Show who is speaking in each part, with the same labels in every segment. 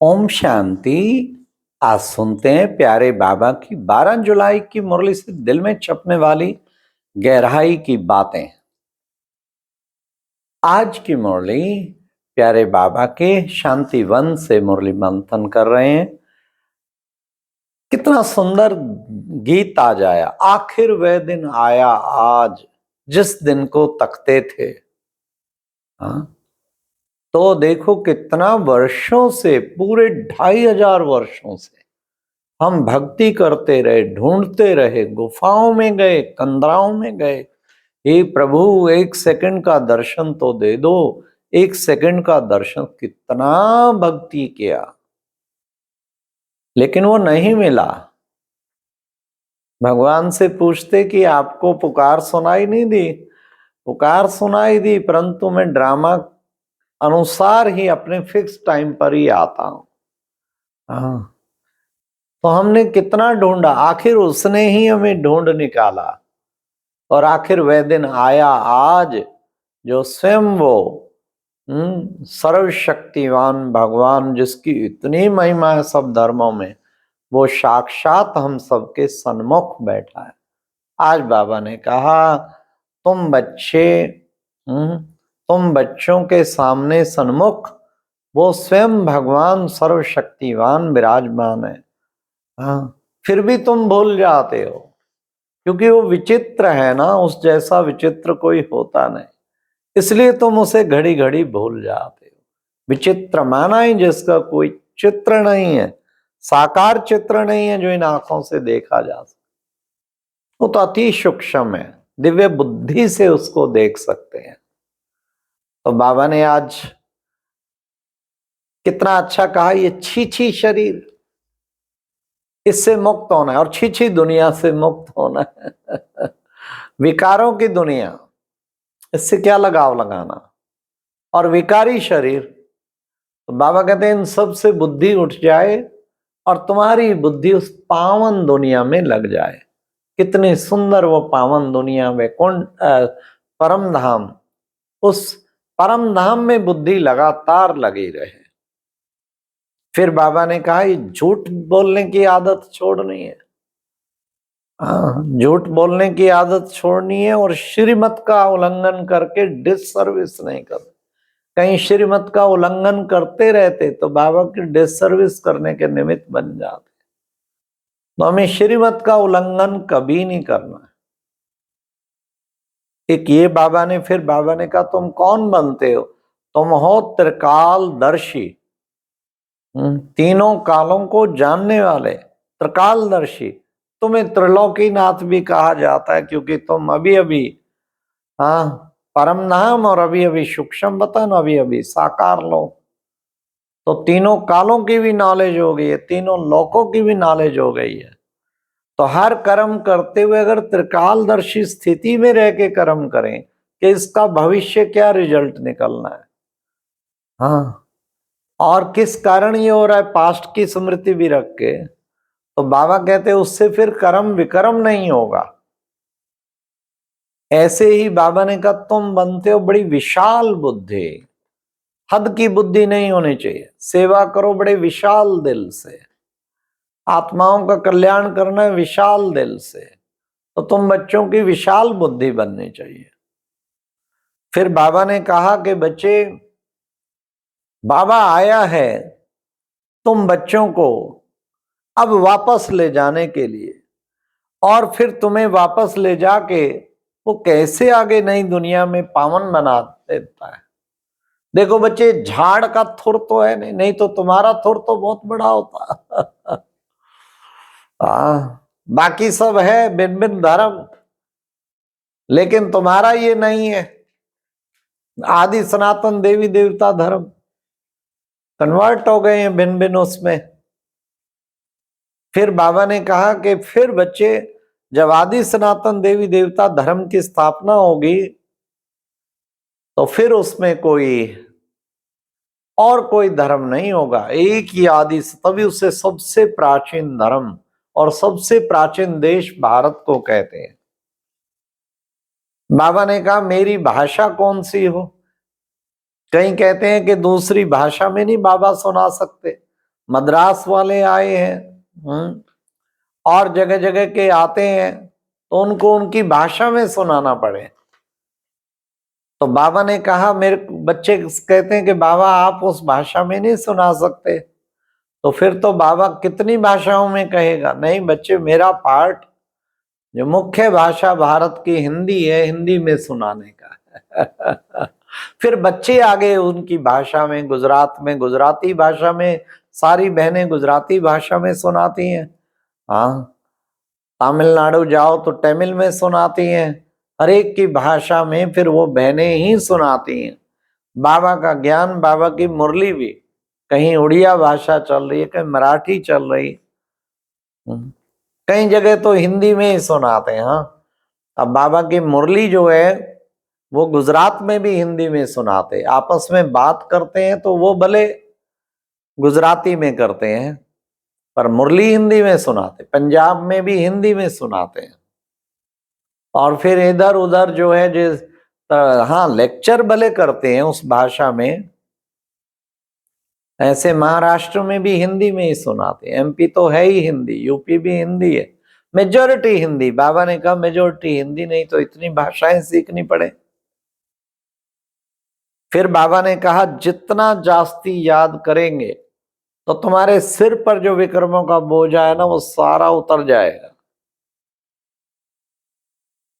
Speaker 1: ओम शांति। आज सुनते हैं प्यारे बाबा की 12 जुलाई की मुरली से दिल में छपने वाली गहराई की बातें। आज की मुरली प्यारे बाबा के शांति वन से मुरली मंथन कर रहे हैं। कितना सुंदर गीत आज आया। आखिर वह दिन आया आज जिस दिन को तकते थे। हाँ, तो देखो कितना वर्षों से, पूरे 2500 वर्षों से हम भक्ति करते रहे, ढूंढते रहे, गुफाओं में गए, कंदराओं में गए। हे प्रभु, एक सेकंड का दर्शन तो दे दो, एक सेकंड का दर्शन। कितना भक्ति किया, लेकिन वो नहीं मिला। भगवान से पूछते कि आपको पुकार सुनाई नहीं दी? पुकार सुनाई दी, परंतु मैं ड्रामा अनुसार ही अपने फिक्स टाइम पर ही आता हूं। हाँ, तो हमने कितना ढूंढा, आखिर उसने ही हमें ढूंढ निकाला। और आखिर वह दिन आया आज जो स्वयं वो सर्वशक्तिवान भगवान, जिसकी इतनी महिमा है सब धर्मों में, वो साक्षात हम सबके सन्मुख बैठा है। आज बाबा ने कहा, तुम बच्चे, तुम बच्चों के सामने सन्मुख वो स्वयं भगवान सर्वशक्तिवान विराजमान है। हाँ, फिर भी तुम भूल जाते हो, क्योंकि वो विचित्र है ना, उस जैसा विचित्र कोई होता नहीं, इसलिए तुम उसे घड़ी घड़ी भूल जाते हो। विचित्र माना ही जिसका कोई चित्र नहीं है, साकार चित्र नहीं है जो इन आंखों से देखा जा सकता, वो तो अति सूक्ष्म है, दिव्य बुद्धि से उसको देख सकते हैं। तो बाबा ने आज कितना अच्छा कहा, ये छी शरीर, इससे मुक्त होना है, और छी दुनिया से मुक्त होना है। विकारों की दुनिया, इससे क्या लगाव लगाना। और विकारी शरीर, तो बाबा कहते हैं इन सब से बुद्धि उठ जाए और तुम्हारी बुद्धि उस पावन दुनिया में लग जाए। कितनी सुंदर वो पावन दुनिया, वैकुंठ परम धाम, उस परम धाम में बुद्धि लगातार लगी रहे। फिर बाबा ने कहा ये झूठ बोलने की आदत छोड़नी है। हाँ, झूठ बोलने की आदत छोड़नी है, और श्रीमत का उल्लंघन करके डिससर्विस नहीं करनी। कहीं श्रीमत का उल्लंघन करते रहते तो बाबा की डिससर्विस करने के निमित्त बन जाते। तो हमें श्रीमत का उल्लंघन कभी नहीं करना है। एक ये बाबा ने, फिर बाबा ने कहा तुम कौन बनते हो? तुम हो त्रिकालदर्शी, तीनों कालों को जानने वाले त्रिकालदर्शी। तुम्हें त्रिलोकीनाथ भी कहा जाता है, क्योंकि तुम अभी अभी, हाँ, परम नाम और अभी अभी सूक्ष्म वतन, अभी अभी साकार लोक। तो तीनों कालों की भी नॉलेज हो गई है, तीनों लोकों की भी नॉलेज हो गई है। तो हर कर्म करते हुए अगर त्रिकालदर्शी स्थिति में रह के कर्म करें कि इसका भविष्य क्या रिजल्ट निकलना है, हाँ, और किस कारण ये हो रहा है, पास्ट की स्मृति भी रख के, तो बाबा कहते हैं उससे फिर कर्म विकर्म नहीं होगा। ऐसे ही बाबा ने कहा तुम बनते हो बड़ी विशाल बुद्धि, हद की बुद्धि नहीं होनी चाहिए। सेवा करो बड़े विशाल दिल से, आत्माओं का कल्याण करना है विशाल दिल से। तो तुम बच्चों की विशाल बुद्धि बननी चाहिए। फिर बाबा ने कहा कि बच्चे, बाबा आया है तुम बच्चों को अब वापस ले जाने के लिए, और फिर तुम्हें वापस ले जाके वो कैसे आगे नई दुनिया में पावन बना देता है। देखो बच्चे, झाड़ का थुर तो है नहीं, नहीं तो तुम्हारा थुर तो बहुत बड़ा होता। बाकी सब है भिन्न भिन्न धर्म, लेकिन तुम्हारा ये नहीं है। आदि सनातन देवी देवता धर्म कन्वर्ट हो गए हैं भिन्न भिन्न उसमें। फिर बाबा ने कहा कि फिर बच्चे, जब आदि सनातन देवी देवता धर्म की स्थापना होगी तो फिर उसमें कोई धर्म नहीं होगा, एक ही आदि, तभी उसे सबसे प्राचीन धर्म और सबसे प्राचीन देश भारत को कहते हैं। बाबा ने कहा मेरी भाषा कौन सी हो? कहीं कहते हैं कि दूसरी भाषा में नहीं बाबा सुना सकते, मद्रास वाले आए हैं, और जगह जगह के आते हैं, तो उनको उनकी भाषा में सुनाना पड़े। तो बाबा ने कहा, मेरे बच्चे कहते हैं कि बाबा आप उस भाषा में नहीं सुना सकते, तो फिर तो बाबा कितनी भाषाओं में कहेगा। नहीं बच्चे, मेरा पार्ट जो मुख्य भाषा भारत की हिंदी है, हिंदी में सुनाने का है। फिर बच्चे आगे उनकी भाषा में, गुजरात में गुजराती भाषा में, सारी बहनें गुजराती भाषा में सुनाती हैं। हाँ, तमिलनाडु जाओ तो तमिल में सुनाती हैं, हर एक की भाषा में फिर वो बहनें ही सुनाती हैं। बाबा का ज्ञान, बाबा की मुरली भी कहीं उड़िया भाषा चल रही है, कहीं मराठी चल रही, कई जगह तो हिंदी में ही सुनाते हैं। हाँ, अब बाबा की मुरली जो है वो गुजरात में भी हिंदी में सुनाते, आपस में बात करते हैं तो वो भले गुजराती में करते हैं पर मुरली हिंदी में सुनाते, पंजाब में भी हिंदी में सुनाते हैं। और फिर इधर उधर जो है जिस, हाँ लेक्चर भले करते हैं उस भाषा में, ऐसे महाराष्ट्र में भी हिंदी में ही सुनाते हैं। एमपी तो है ही हिंदी, यूपी भी हिंदी है, मेजोरिटी हिंदी। बाबा ने कहा मेजोरिटी हिंदी, नहीं तो इतनी भाषाएं सीखनी पड़े। फिर बाबा ने कहा जितना जास्ती याद करेंगे तो तुम्हारे सिर पर जो विक्रमों का बोझ है ना वो सारा उतर जाएगा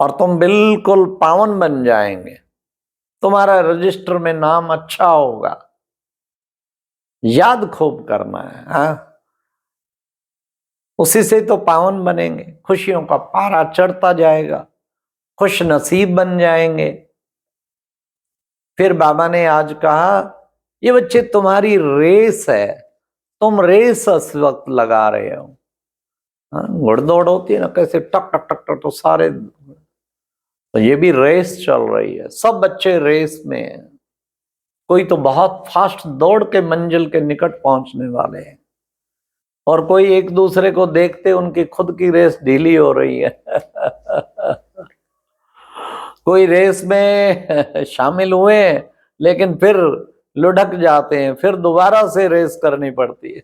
Speaker 1: और तुम बिल्कुल पावन बन जाएंगे, तुम्हारा रजिस्टर में नाम अच्छा होगा। याद खूब करना है, हाँ, उसी से तो पावन बनेंगे, खुशियों का पारा चढ़ता जाएगा, खुश नसीब बन जाएंगे। फिर बाबा ने आज कहा, ये बच्चे तुम्हारी रेस है, तुम रेस इस वक्त लगा रहे हो। घुड़दौड़ होती है ना, कैसे टक टक टक टक, तो सारे, तो ये भी रेस चल रही है, सब बच्चे रेस में हैं। कोई तो बहुत फास्ट दौड़ के मंजिल के निकट पहुंचने वाले हैं और कोई एक दूसरे को देखते उनकी खुद की रेस ढीली हो रही है। कोई रेस में शामिल हुए लेकिन फिर लुढ़क जाते हैं, फिर दोबारा से रेस करनी पड़ती है।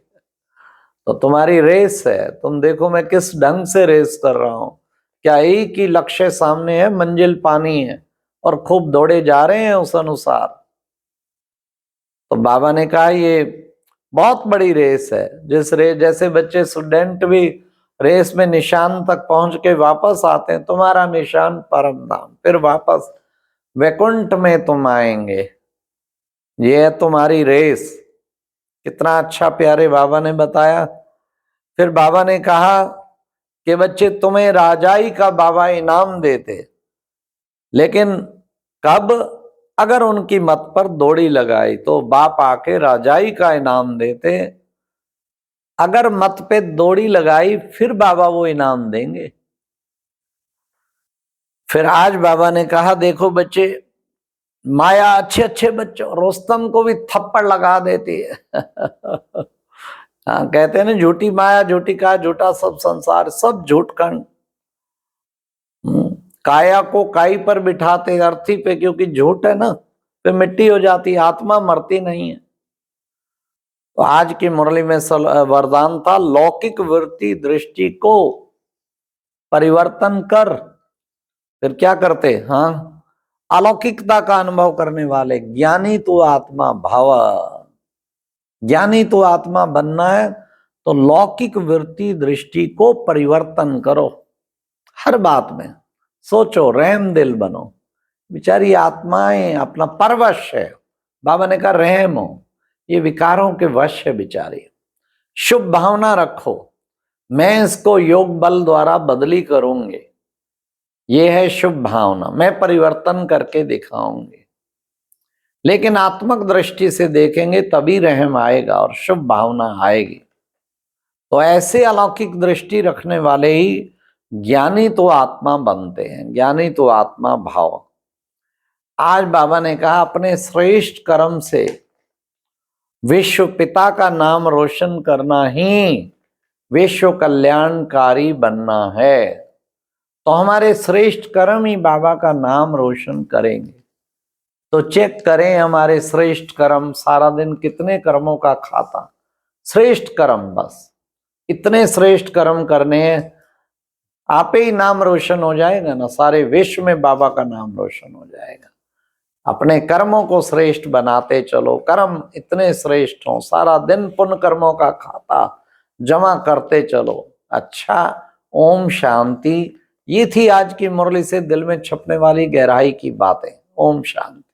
Speaker 1: तो तुम्हारी रेस है, तुम देखो मैं किस ढंग से रेस कर रहा हूं। क्या एक ही लक्ष्य सामने है, मंजिल पानी है, और खूब दौड़े जा रहे हैं उस अनुसार। तो बाबा ने कहा ये बहुत बड़ी रेस है, जिस रेस, जैसे बच्चे स्टूडेंट भी रेस में निशान तक पहुंच के वापस आते हैं, तुम्हारा निशान परम धाम, फिर वापस वैकुंठ में तुम आएंगे। ये है तुम्हारी रेस। कितना अच्छा प्यारे बाबा ने बताया। फिर बाबा ने कहा कि बच्चे तुम्हें राजाई का बाबा इनाम देते, लेकिन कब, अगर उनकी मत पर दौड़ी लगाई तो बाप आके राजाई का इनाम देते, अगर मत पे दौड़ी लगाई फिर बाबा वो इनाम देंगे। फिर आज बाबा ने कहा देखो बच्चे, माया अच्छे अच्छे बच्चों, रोस्तम को भी थप्पड़ लगा देती है। हाँ, कहते हैं ना झूठी माया झूठी का झूठा सब संसार, सब झूठ खंड। काया को काई पर बिठाते, अर्थी पे, क्योंकि झूठ है ना, पे मिट्टी हो जाती, आत्मा मरती नहीं है। तो आज की मुरली में वरदान था, लौकिक वृत्ति दृष्टि को परिवर्तन कर। फिर क्या करते, हाँ, अलौकिकता का अनुभव करने वाले ज्ञानी तो आत्मा भाव। ज्ञानी तो आत्मा बनना है तो लौकिक वृत्ति दृष्टि को परिवर्तन करो। हर बात में सोचो, रहम दिल बनो। बेचारी आत्माएं अपना परवश है, बाबा ने कहा रहम हो, ये विकारों के वश है बेचारी। शुभ भावना रखो, मैं इसको योग बल द्वारा बदली करूंगी, ये है शुभ भावना, मैं परिवर्तन करके दिखाऊंगी। लेकिन आत्मक दृष्टि से देखेंगे तभी रहम आएगा और शुभ भावना आएगी। तो ऐसे अलौकिक दृष्टि रखने वाले ही ज्ञानी तो आत्मा बनते हैं, ज्ञानी तो आत्मा भाव। आज बाबा ने कहा अपने श्रेष्ठ कर्म से विश्व पिता का नाम रोशन करना ही विश्व कल्याणकारी बनना है। तो हमारे श्रेष्ठ कर्म ही बाबा का नाम रोशन करेंगे। तो चेक करें हमारे श्रेष्ठ कर्म, सारा दिन कितने कर्मों का खाता, श्रेष्ठ कर्म, बस इतने श्रेष्ठ कर्म करने हैं, आप ही नाम रोशन हो जाएगा ना, सारे विश्व में बाबा का नाम रोशन हो जाएगा। अपने कर्मों को श्रेष्ठ बनाते चलो, कर्म इतने श्रेष्ठ हो, सारा दिन पुण्य कर्मों का खाता जमा करते चलो। अच्छा, ओम शांति। ये थी आज की मुरली से दिल में छपने वाली गहराई की बातें। ओम शांति।